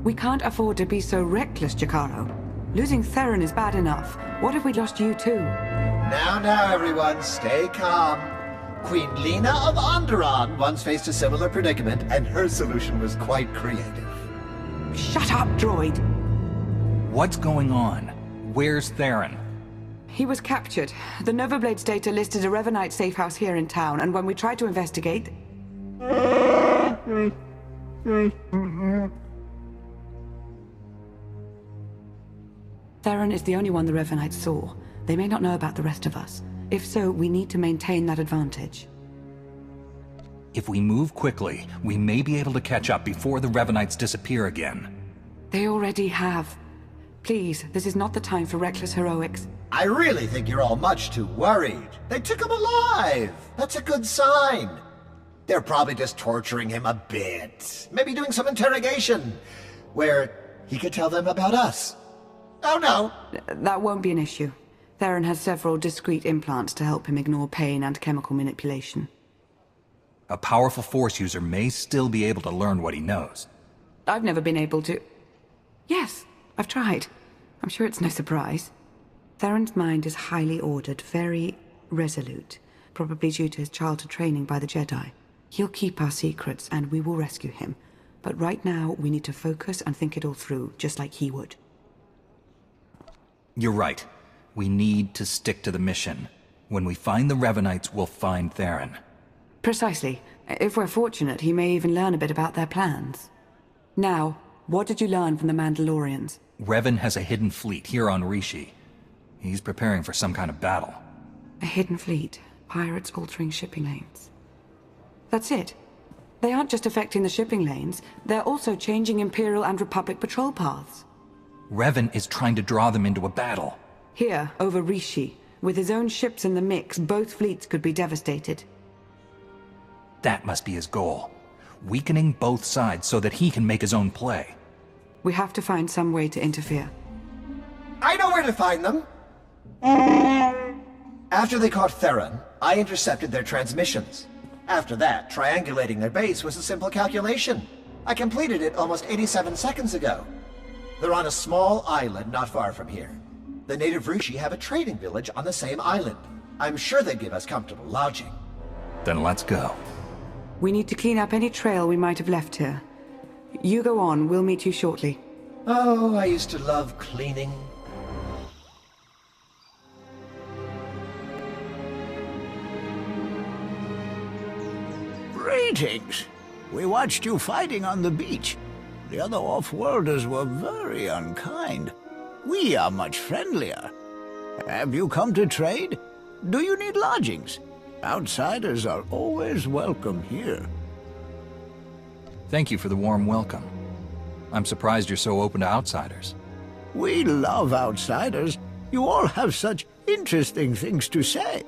We can't afford to be so reckless, Jakaro. Losing Theron is bad enough. What if we lost you too? Now, everyone, stay calm. Queen Lena of Onderon once faced a similar predicament, and her solution was quite creative. Shut up, droid! What's going on? Where's Theron? He was captured. The Novablade's data listed a Revanite safe house here in town, and when we tried to investigate... Theron is the only one the Revanites saw. They may not know about the rest of us. If so, we need to maintain that advantage. If we move quickly, we may be able to catch up before the Revanites disappear again. They already have. Please, this is not the time for reckless heroics. I really think you're all much too worried. They took him alive. That's a good sign. They're probably just torturing him a bit. Maybe doing some interrogation, where he could tell them about us. Oh no! That won't be an issue. Theron has several discrete implants to help him ignore pain and chemical manipulation. A powerful Force user may still be able to learn what he knows. I've never been able to... Yes, I've tried. I'm sure it's no surprise. Theron's mind is highly ordered, very resolute, probably due to his childhood training by the Jedi. He'll keep our secrets, and we will rescue him. But right now, we need to focus and think it all through, just like he would. You're right. We need to stick to the mission. When we find the Revanites, we'll find Theron. Precisely. If we're fortunate, he may even learn a bit about their plans. Now, what did you learn from the Mandalorians? Revan has a hidden fleet here on Rishi. He's preparing for some kind of battle. A hidden fleet. Pirates altering shipping lanes. That's it. They aren't just affecting the shipping lanes, they're also changing Imperial and Republic patrol paths. Revan is trying to draw them into a battle. Here, over Rishi. With his own ships in the mix, both fleets could be devastated. That must be his goal. Weakening both sides so that he can make his own play. We have to find some way to interfere. I know where to find them! After they caught Theron, I intercepted their transmissions. After that, triangulating their base was a simple calculation. I completed it almost 87 seconds ago. They're on a small island not far from here. The native Rishi have a trading village on the same island. I'm sure they'd give us comfortable lodging. Then let's go. We need to clean up any trail we might have left here. You go on, we'll meet you shortly. Oh, I used to love cleaning. Greetings. We watched you fighting on the beach. The other off-worlders were very unkind. We are much friendlier. Have you come to trade? Do you need lodgings? Outsiders are always welcome here. Thank you for the warm welcome. I'm surprised you're so open to outsiders. We love outsiders. You all have such interesting things to say.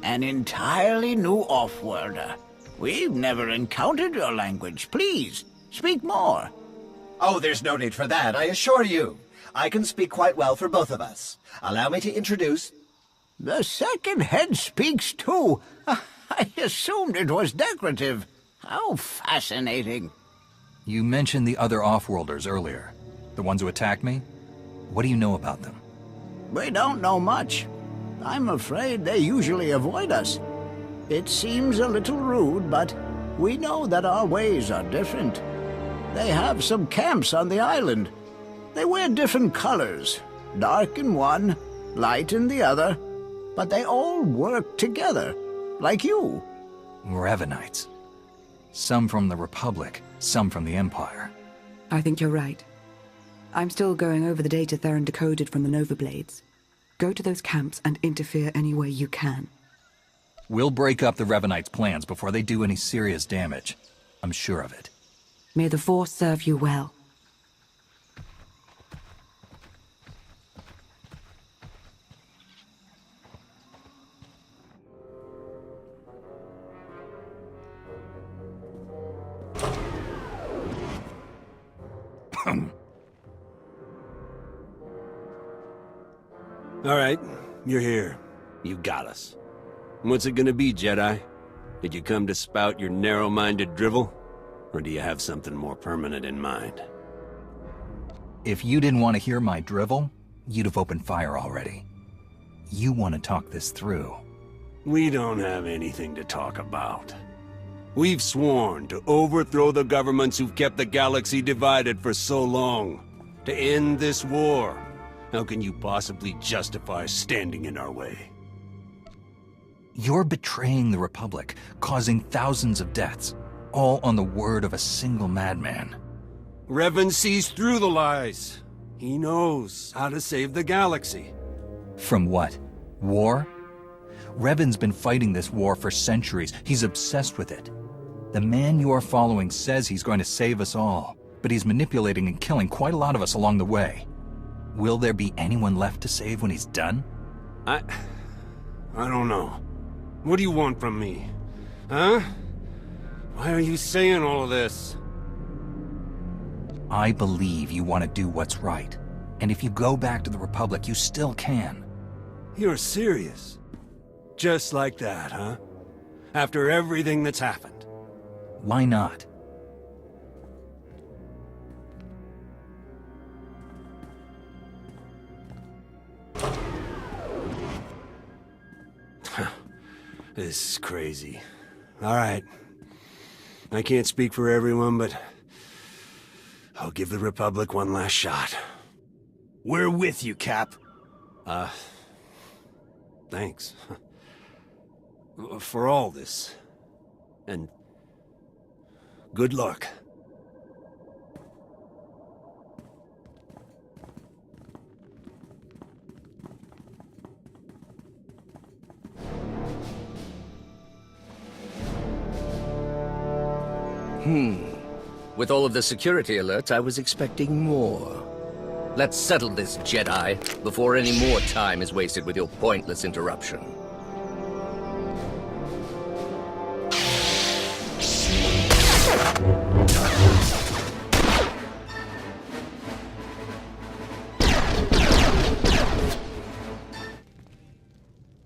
An entirely new off-worlder. We've never encountered your language. Please, speak more. Oh, there's no need for that, I assure you. I can speak quite well for both of us. Allow me to introduce... The second head speaks too. I assumed it was decorative. How fascinating. You mentioned the other off-worlders earlier. The ones who attacked me? What do you know about them? We don't know much. I'm afraid they usually avoid us. It seems a little rude, but we know that our ways are different. They have some camps on the island. They wear different colors, dark in one, light in the other, but they all work together, like you. Revanites. Some from the Republic, some from the Empire. I think you're right. I'm still going over the data Theron decoded from the Nova Blades. Go to those camps and interfere any way you can. We'll break up the Revanites' plans before they do any serious damage. I'm sure of it. May the Force serve you well. Alright, you're here. You got us. What's it gonna be, Jedi? Did you come to spout your narrow-minded drivel? Or do you have something more permanent in mind? If you didn't want to hear my drivel, you'd have opened fire already. You want to talk this through. We don't have anything to talk about. We've sworn to overthrow the governments who've kept the galaxy divided for so long. To end this war. How can you possibly justify standing in our way? You're betraying the Republic, causing thousands of deaths, all on the word of a single madman. Revan sees through the lies. He knows how to save the galaxy. From what? War? Revan's been fighting this war for centuries. He's obsessed with it. The man you are following says he's going to save us all, but he's manipulating and killing quite a lot of us along the way. Will there be anyone left to save when he's done? I don't know. What do you want from me? Huh? Why are you saying all of this? I believe you want to do what's right. And if you go back to the Republic, you still can. You're serious? Just like that, huh? After everything that's happened? Why not? This is crazy. All right. I can't speak for everyone, but I'll give the Republic one last shot. We're with you, Cap. Thanks. For all this. And good luck. With all of the security alerts, I was expecting more. Let's settle this, Jedi, before any more time is wasted with your pointless interruption.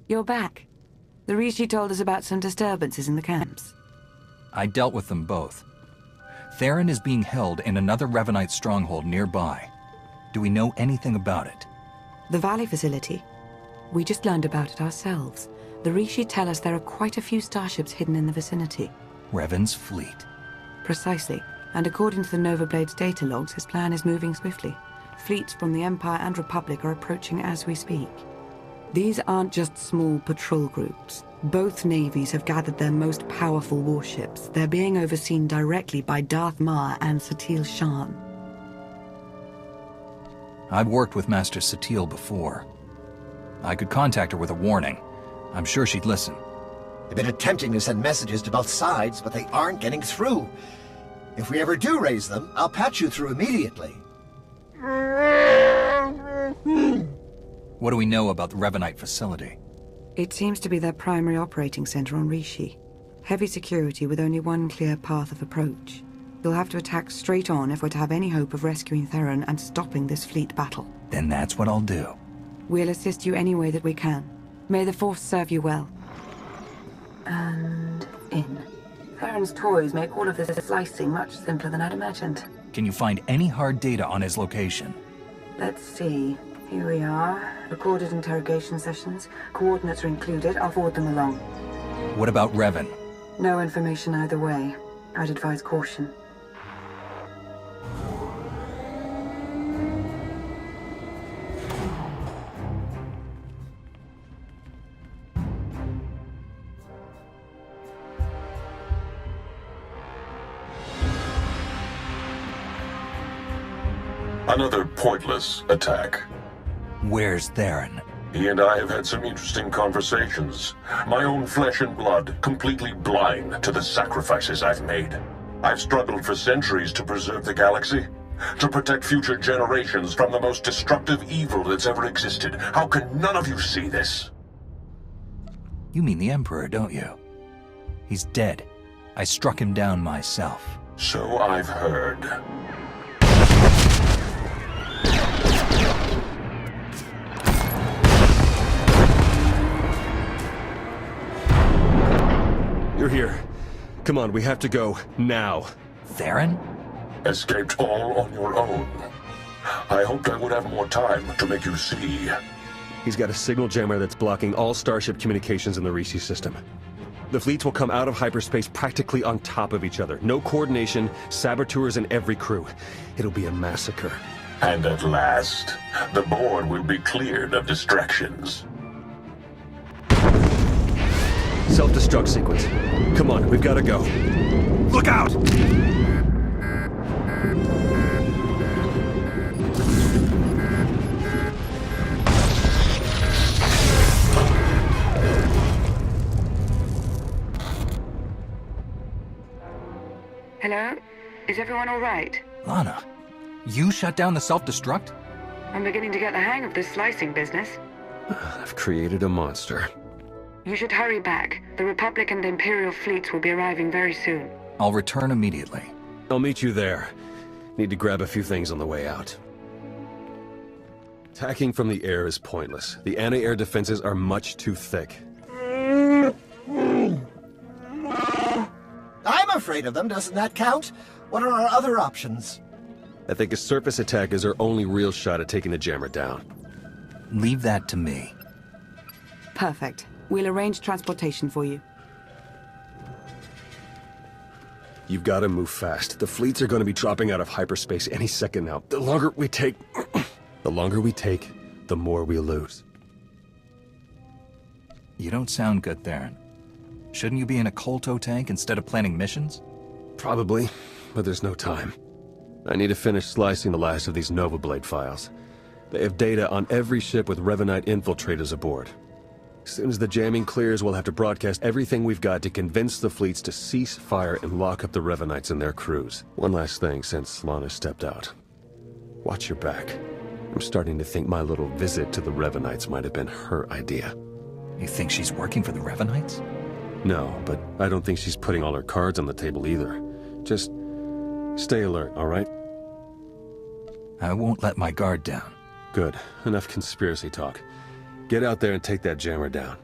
You're back. The Rishi told us about some disturbances in the camps. I dealt with them both. Theron is being held in another Revanite stronghold nearby. Do we know anything about it? The Valley facility? We just learned about it ourselves. The Rishi tell us there are quite a few starships hidden in the vicinity. Revan's fleet. Precisely. And according to the Nova Blade's data logs, his plan is moving swiftly. Fleets from the Empire and Republic are approaching as we speak. These aren't just small patrol groups. Both navies have gathered their most powerful warships. They're being overseen directly by Darth Mar and Satil Shan. I've worked with Master Satil before. I could contact her with a warning. I'm sure she'd listen. They've been attempting to send messages to both sides, but they aren't getting through. If we ever do raise them, I'll patch you through immediately. What do we know about the Revanite facility? It seems to be their primary operating center on Rishi. Heavy security with only one clear path of approach. You'll have to attack straight on if we're to have any hope of rescuing Theron and stopping this fleet battle. Then that's what I'll do. We'll assist you any way that we can. May the Force serve you well. And in. Theron's toys make all of this slicing much simpler than I'd imagined. Can you find any hard data on his location? Let's see. Here we are. Recorded interrogation sessions. Coordinates are included. I'll forward them along. What about Revan? No information either way. I'd advise caution. Another pointless attack. Where's Theron? He and I have had some interesting conversations. My own flesh and blood, completely blind to the sacrifices I've made. I've struggled for centuries to preserve the galaxy, to protect future generations from the most destructive evil that's ever existed. How can none of you see this? You mean the Emperor, don't you? He's dead. I struck him down myself. So I've heard. Come on, we have to go, now. Theron? Escaped all on your own. I hoped I would have more time to make you see. He's got a signal jammer that's blocking all Starship communications in the Rishi system. The fleets will come out of hyperspace practically on top of each other. No coordination, saboteurs in every crew. It'll be a massacre. And at last, the board will be cleared of distractions. Self-destruct sequence. Come on, we've got to go. Look out! Hello? Is everyone all right? Lana, you shut down the self-destruct? I'm beginning to get the hang of this slicing business. I've created a monster. You should hurry back. The Republic and Imperial fleets will be arriving very soon. I'll return immediately. I'll meet you there. Need to grab a few things on the way out. Attacking from the air is pointless. The anti-air defenses are much too thick. I'm afraid of them, doesn't that count? What are our other options? I think a surface attack is our only real shot at taking the jammer down. Leave that to me. Perfect. We'll arrange transportation for you. You've got to move fast. The fleets are going to be dropping out of hyperspace any second now. The longer we take, the more we lose. You don't sound good, Theron. Shouldn't you be in a Kolto tank instead of planning missions? Probably, but there's no time. I need to finish slicing the last of these Nova Blade files. They have data on every ship with Revanite infiltrators aboard. As soon as the jamming clears, we'll have to broadcast everything we've got to convince the fleets to cease fire and lock up the Revanites and their crews. One last thing since Lana stepped out. Watch your back. I'm starting to think my little visit to the Revanites might have been her idea. You think she's working for the Revanites? No, but I don't think she's putting all her cards on the table either. Just stay alert, all right? I won't let my guard down. Good. Enough conspiracy talk. Get out there and take that jammer down.